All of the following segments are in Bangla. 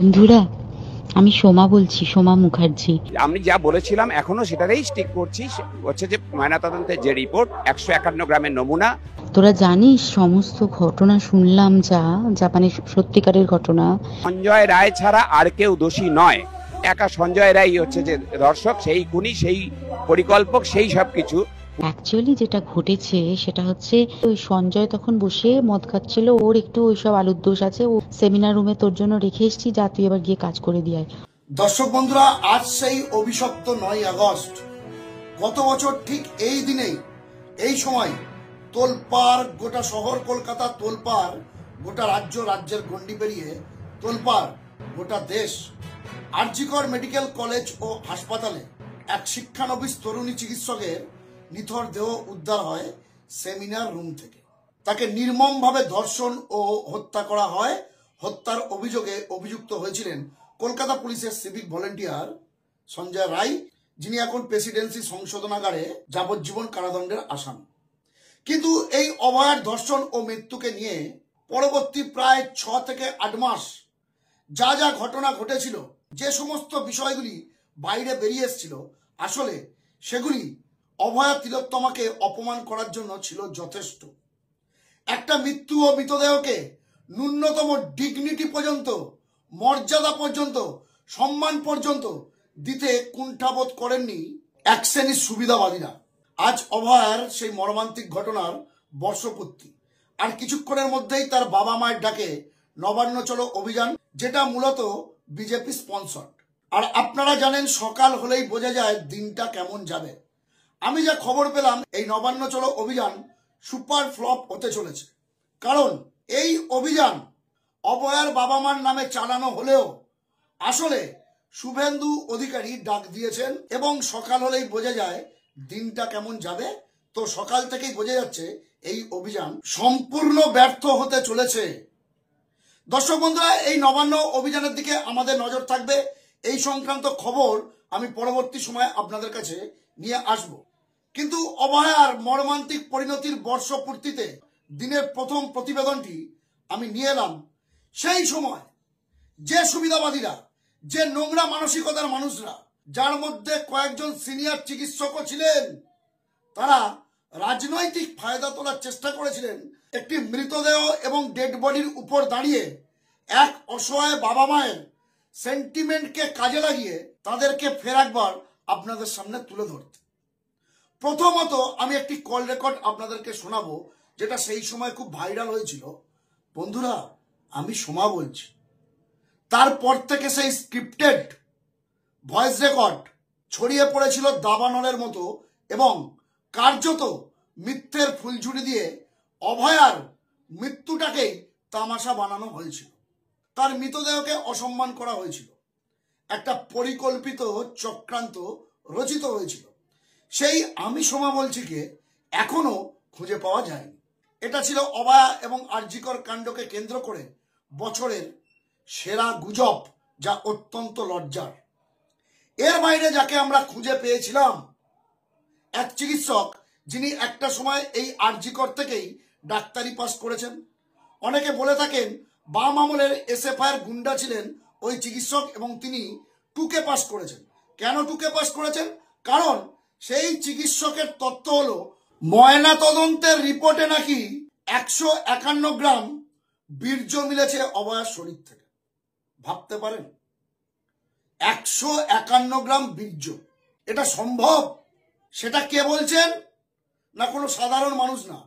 বন্ধুরা, আমি সোমা বলছি, সোমা মুখার্জি। আমি যা বলেছিলাম এখনো সেটাতেই স্টিক করছি, হচ্ছে যে ময়নাতদন্তের যে রিপোর্ট 151 গ্রামের নমুনা। তোরা জানিস সমস্ত ঘটনা শুনলাম, যা যা মানে সত্যিকারের ঘটনা। সঞ্জয় রায় ছাড়া আর কেউ দোষী নয়, একা সঞ্জয় রায় হচ্ছে যে দর্শক, সেই খুনি, সেই পরিকল্পক, সেই সব কিছু। অ্যাকচুয়ালি যেটা ঘটেছে সেটা হচ্ছে, ওই সঞ্জয় তখন বসে মদ খাচ্ছিল, ওর একটু ওইসব আলুর দোষ আছে, ও সেমিনার রুমে তোর জন্য রেখে এসেছি, যা তুই এবার গিয়ে কাজ করে দিয়ে আয়। দর্শক বন্ধুরা, আজ সেই অভিশপ্ত 9 আগস্ট। গত বছর ঠিক এই দিনেই, এই সময় তোলপাড় গোটা শহর কলকাতা, তোলপাড় গোটা রাজ্য, রাজ্যের গণ্ডি পেরিয়ে তোলপাড় গোটা দেশ। আর.জি. কর মেডিকেল কলেজ ও হাসপাতালে এক শিক্ষানবিশ তরুণী চিকিৎসকের নিথর দেহ উদ্ধার হয় সেমিনার রুম থেকে। তাকে নির্মমভাবে ধর্ষণ ও হত্যা করা হয়। হত্যার অভিযোগে অভিযুক্ত হয়েছিলেন কলকাতা পুলিশের সিভিক ভলেন্টিয়ার সঞ্জয় রায়, যিনি এখন প্রেসিডেন্সি সংশোধনাগারে যাবজ্জীবন কারাদণ্ডের আসামি। কিন্তু এই অভয়ার ধর্ষণ ও মৃত্যুকে নিয়ে পরবর্তী প্রায় 6 থেকে 8 মাস যা যা ঘটনা ঘটেছিল, যে সমস্ত বিষয়গুলি বাইরে বেরিয়ে এসেছিল, আসলে সেগুলি অভয়া তিলোত্তমাকে অপমান করার জন্য ছিল যথেষ্ট। একটা মৃত্যু ও মৃতদেহকে ন্যূনতম ডিগনিটি পর্যন্ত, মর্যাদা পর্যন্ত, সম্মান পর্যন্ত দিতে কুণ্ঠাবোধ করেননি এক শ্রেণীর সুবিধাবাদীরা। আজ অভয়ার সেই মর্মান্তিক ঘটনার বর্ষপূর্তি, আর কিছুক্ষণের মধ্যেই তার বাবা মায়ের ডাকে নবান্ন চলো অভিযান, যেটা মূলত বিজেপি স্পন্সর্ড। আর আপনারা জানেন, সকাল হলেই বোঝা যায় দিনটা কেমন যাবে। আমি যা খবর পেলাম, এই নবান্ন চলো অভিযান সুপার ফ্লপ হতে চলেছে। কারণ এই অভিযান অভয়ার বাবা মার নামে চালানো হলেও আসলে শুভেন্দু অধিকারী ডাক দিয়েছেন, এবং সকাল হলেই বোঝা যায় দিনটা কেমন যাবে। তো সকাল থেকেই বোঝা যাচ্ছে এই অভিযান সম্পূর্ণ ব্যর্থ হতে চলেছে। দর্শক বন্ধুরা, এই নবান্ন অভিযানের দিকে আমাদের নজর থাকবে। এই সংক্রান্ত খবর আমি পরবর্তী সময়ে আপনাদের কাছে নিয়ে আসব। কিন্তু অভয়ার মর্মান্তিক পরিণতির বর্ষপূর্তিতে দিনের প্রথম প্রতিবেদনটি আমি নিয়ে এলাম সেই সময় যে সুবিধাবাদীরা, যে নোংরা মানসিকতার মানুষরা, যার মধ্যে কয়েকজন সিনিয়র চিকিৎসকও ছিলেন, তারা রাজনৈতিক ফায়দা তোলার চেষ্টা করেছিলেন একটি মৃতদেহ এবং ডেড বডির উপর দাঁড়িয়ে এক অসহায় বাবা মায়ের সেন্টিমেন্টকে কাজে লাগিয়ে তাদেরকে ফের একবার আপনাদের সামনে তুলে ধরতে। প্রথমত আমি একটি কল রেকর্ড আপনাদেরকে শোনাবো, যেটা সেই সময় খুব ভাইরাল হয়েছিল। বন্ধুরা, আমি সোমা বলছি। তারপর থেকে সেই স্ক্রিপ্টেড ভয়েস রেকর্ড ছড়িয়ে পড়েছিল দাবানলের মতো, এবং কার্যত মিথ্যের ফুলঝুরি দিয়ে অভয়ার মৃত্যুটাকেই তামাশা বানানো হয়েছিল। তার মৃতদেহকে অসম্মান করা হয়েছিল, একটা পরিকল্পিত চক্রান্ত রচিত হয়েছিল। সেই আমি সোমা বলছিকে এখনো খুঁজে পাওয়া যায়নি। এটা ছিল অভয়া এবং আর.জি. কর কাণ্ডকে কেন্দ্র করে বছরের সেরা গুজব, যা অত্যন্ত লজ্জার। এর বাইরে যাকে আমরা খুঁজে পেয়েছিলাম, এক চিকিৎসক, যিনি একটা সময় এই আর.জি. কর থেকেই ডাক্তারি পাস করেছেন। অনেকে বলে থাকেন বাম আমলের এসএফআইয়ের গুন্ডা ছিলেন ওই চিকিৎসক, এবং তিনি টুকে পাস করেছেন। কেন টুকে পাস করেছেন? কারণ সেই চিকিৎসকের তথ্য হলো ময়না তদন্তের রিপোর্টে নাকি 151 গ্রাম বীর্য মিলেছে অভয়ার শরীর থেকে। ভাবতে পারেন, 151 গ্রাম বীর্য, এটা সম্ভব? সেটা কে বলছেন? না কোনো সাধারণ মানুষ না,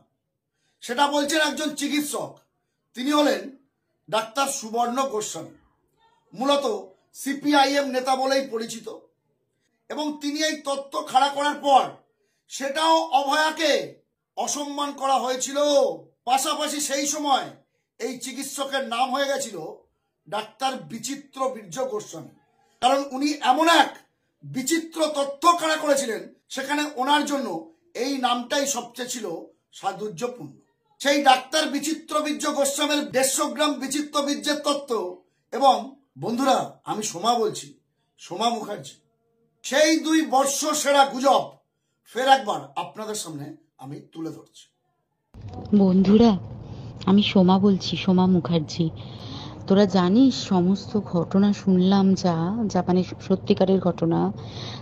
সেটা বলছেন একজন চিকিৎসক। তিনি হলেন ডাক্তার সুবর্ণ গোস্বামী, মূলত সিপিআইএম নেতা বলেই পরিচিত। এবং তিনি এই তথ্য খাড়া করার পর সেটাও অভয়াকে অসম্মান করা হয়েছিল। পাশাপাশি সেই সময় এই চিকিৎসকের নাম হয়ে গেছিল ডাক্তার বিচিত্র বীর্য গোস্বামী, কারণ উনি এমন এক বিচিত্র তথ্য খাড়া করেছিলেন, সেখানে ওনার জন্য এই নামটাই সবচেয়ে ছিল সাদুর্যপূর্ণ। সেই ডাক্তার বিচিত্র বীর্য গোস্বামীর 150 গ্রাম বিচিত্র বীর্যের তত্ত্ব। এবং বন্ধুরা, আমি সোমা বলছি, সোমা মুখার্জি, সেই 2 বর্ষ সেরা গুজব ফের একবার আপনাদের সামনে আমি তুলে ধরছি। বন্ধুরা, আমি সোমা বলছি, সোমা মুখার্জি। তোরা জানিস সমস্ত ঘটনা শুনলাম যা মানে সত্যিকারের ঘটনা,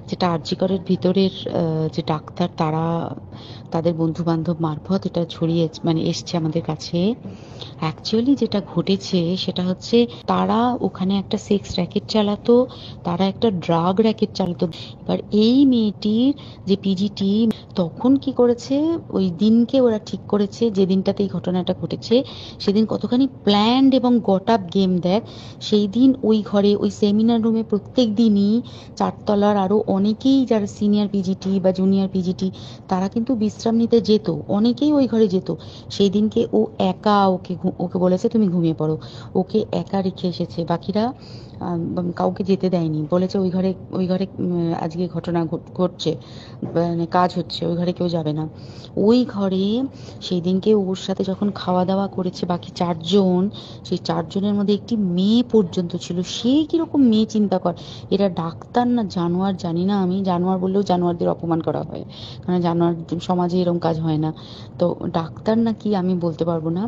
যেটা আরজি করের ভিতরের যে ডাক্তার তারা তাদের বন্ধু বান্ধব মারফত এটা ছড়িয়ে মানে এসছে আমাদের কাছে। অ্যাকচুয়ালি যেটা ঘটেছে সেটা হচ্ছে তারা ওখানে একটা সেক্স র্যাকেট চালাতো, তারা একটা ড্রাগ র্যাকেট চালাতো। এবার এই মেয়েটির যে পিজিটি তখন কি করেছে, ওই দিনকে ওরা ঠিক করেছে যে দিনটাতে এই ঘটনাটা ঘটেছে সেদিন কতখানি প্ল্যান্ড এবং গট আপ গেম দেখ। সেই দিন ওই ঘরে ওই সেমিনার রুমে প্রত্যেক দিনই চারতলার আরো অনেকেই যারা সিনিয়র পিজিটি বা জুনিয়র পিজিটি তারা কিন্তু বিশ্রাম নিতে যেত, অনেকেই ওই ঘরে যেত। সেই দিনকে ও একা ওকে বলেছে তুমি ঘুমিয়ে পড়ো, ওকে একা রেখে এসেছে, বাকিরা কাউকে যেতে দেয়নি, বলেছে ওই ঘরে আজকে ঘটনা ঘটছে, মানে কাজ হচ্ছে, ওই ঘরে কেউ যাবে না। ওই ঘরে সেই দিনকে ওর সাথে যখন খাওয়া দাওয়া করেছে বাকি চারজন, সেই চারজনের মধ্যে একটি মেয়ে পর্যন্ত ছিল। সে কিরকম মেয়ে চিন্তা কর, এরা ডাক্তার না জানোয়ার জানি না, আমি জানোয়ার বললেও জানোয়ারদের অপমান করা হয়, কারণ জানোয়ার সমাজে এরকম কাজ হয় না। তো ডাক্তার না কি আমি বলতে পারবো না।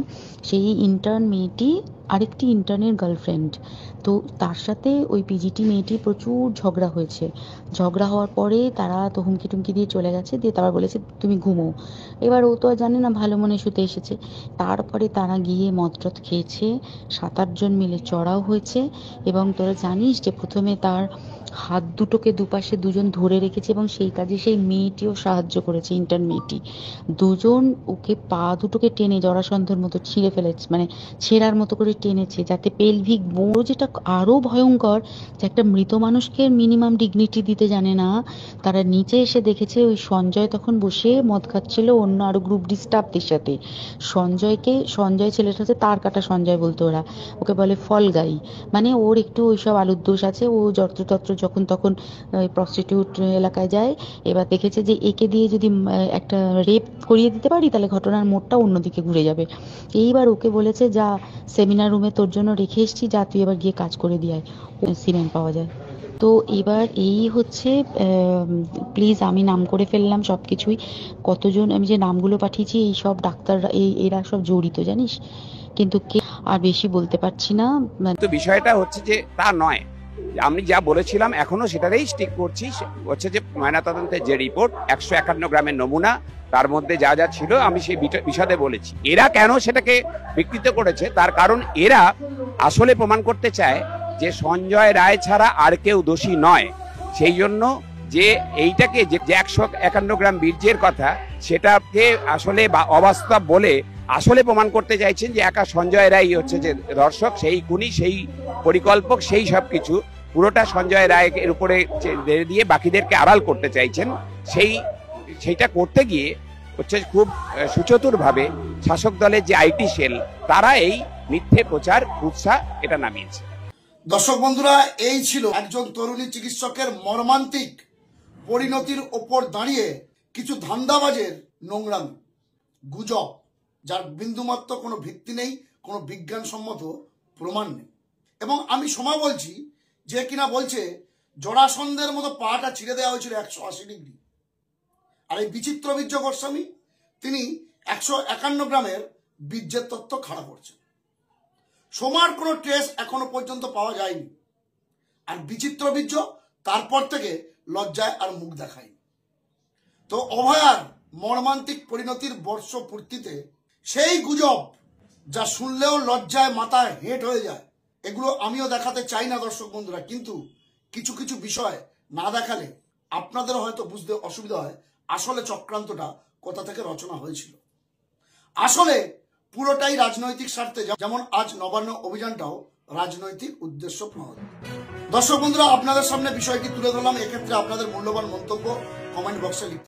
সেই ইন্টার্ন মেয়েটি আরেকটি ইন্টার্নের গার্লফ্রেন্ড, তো তার সাথে ওই পিজিটি মেয়েটি প্রচুর ঝগড়া হয়েছে। ঝগড়া হওয়ার পরে তারা তো হুমকি টুমকি দিয়ে চলে গেছে, দিয়ে তারপর বলেছে তুমি ঘুমো। এবার ও তো আর জানে না, ভালো মনে শুতে এসেছে। তারপরে তারা গিয়ে মদ টদ খেয়েছে, 7-8 জন মিলে চড়াও হয়েছে। এবং তোরা জানিস যে প্রথমে তার হাত দুটোকে দুপাশে দুজন ধরে রেখেছে এবং সেই কাজে সেই মেয়েটিও সাহায্য করেছে, ইন্টার্ন মেয়েটি। দুজন ওকে পা দুটোকে টেনে জরাসন্ধের মতো ছিঁড়ে ফেলেছে, মানে ছেঁড়ার মতো করে টেনেছে, যাতে পেলভিক বোন, যেটা আরো ভয়ঙ্কর, যে একটা মৃত মানুষকে মিনিমাম ডিগনিটি দিতে জানে না। তারা নিচে এসে দেখেছে ওই সঞ্জয় তখন বসে মদ খাচ্ছিল অন্য আরো গ্রুপ ডি স্টাফদের সাথে। সঞ্জয় ছেলেটা হচ্ছে তার কাটা সঞ্জয় বলতো ওরা, ওকে বলে ফল গাই, মানে ওর একটু ওইসব আলুর দোষ আছে, ও যত্রতত্র যখন তখন প্রস্টিটিউট এলাকায় যায়। এবার দেখেছে যে একে দিয়ে যদি একটা রেপ করিয়ে দিতে পারি তাহলে ঘটনার মোড়টা অন্যদিকে ঘুরে যাবে। এইবার ওকে বলেছে যা সেমিনার রুমে তোর জন্য রেখে এসেছি, যা তুই এবার গিয়ে কাজ করে দিয়ে আয়, সিমেন্ট পাওয়া যায়। তো এবার এই হচ্ছে, প্লিজ আমি নাম করে ফেললাম সবকিছুই, কতজন আমি যে নামগুলো পাঠিয়েছি এই সব ডাক্তাররা এরা সব জড়িত জানিস, কিন্তু কে আর বেশি বলতে পারছি না। তো বিষয়টা হচ্ছে যে তা নয়, আমি যা বলেছিলাম এখনো সেটাতেই স্টিক করছি। হচ্ছে যে ময়নাতদন্তের যে রিপোর্ট 151 গ্রামের নমুনা, তার মধ্যে যা যা ছিল আমি সেই বিশদে বলেছি। এরা কেন সেটাকে বিকৃত করেছে তার কারণ এরা আসলে প্রমাণ করতে চায় যে সঞ্জয় রায় ছাড়া আর কেউ দোষী নয়। সেই জন্য যে এইটাকে যে 151 গ্রাম বীর্যের কথা সেটাকে আসলে অবাস্তব বলে আসলে প্রমাণ করতে চাইছেন যে একা সঞ্জয় রায় হচ্ছে যে ধর্ষক, সেই খুনি, সেই পরিকল্পক, সেই সবকিছু পুরোটা সঞ্জয় রায়ের উপরে দিয়ে বাকিদেরকে আড়াল করতে চাইছেন। সেইটা করতে গিয়ে হচ্ছে খুব সুচতুর ভাবে শাসক দলের যে আইটি সেল তারা এই মিথ্যে প্রচার কুৎসা এটা নামিয়েছে। দর্শক বন্ধুরা, এই ছিল একজন তরুণী চিকিৎসকের মর্মান্তিক পরিণতির ওপর দাঁড়িয়ে কিছু ধান্দাবাজের নোংরামি, গুজব, যার বিন্দুমাত্র কোনো ভিত্তি নেই, কোনো বিজ্ঞানসম্মত প্রমাণ নেই। এবং আমি সময় বলছি যে কিনা বলছে জরাসন্ধের মতো পাটা ছিঁড়ে দেওয়া হয়েছিল 180 ডিগ্রি। আর এই বিচিত্র বীর্য গোস্বামী তিনি 151 গ্রামের বীর্যের তথ্য খাড়া করছেন। সোমার কোনো ট্রেস এখনো পর্যন্ত পাওয়া যায়নি। আর বিচিত্র বীর্য তারপর থেকে লজ্জায় আর মুখ দেখায়নি। তো অভয়ার মর্মান্তিক পরিণতির বর্ষ পূর্তিতে সেই গুজব যা শুনলেও লজ্জায় মাথায় হেঁট হয়ে যায়, এগুলো আমিও দেখাতে চাই না দর্শক বন্ধুরা, কিন্তু কিছু কিছু বিষয় না দেখালে আপনাদের হয়তো বুঝতে অসুবিধা হয় আসলে চক্রান্তটা কোথা থেকে রচনা হয়েছিল। আসলে পুরোটাই রাজনৈতিক স্বার্থে, যেমন আজ নবান্ন অভিযানটাও রাজনৈতিক উদ্দেশ্য প্রণোদিত। দর্শক বন্ধুরা, আপনাদের সামনে বিষয়টি তুলে ধরলাম। এক্ষেত্রে আপনাদের মূল্যবান মন্তব্য কমেন্ট বক্সে লিখতে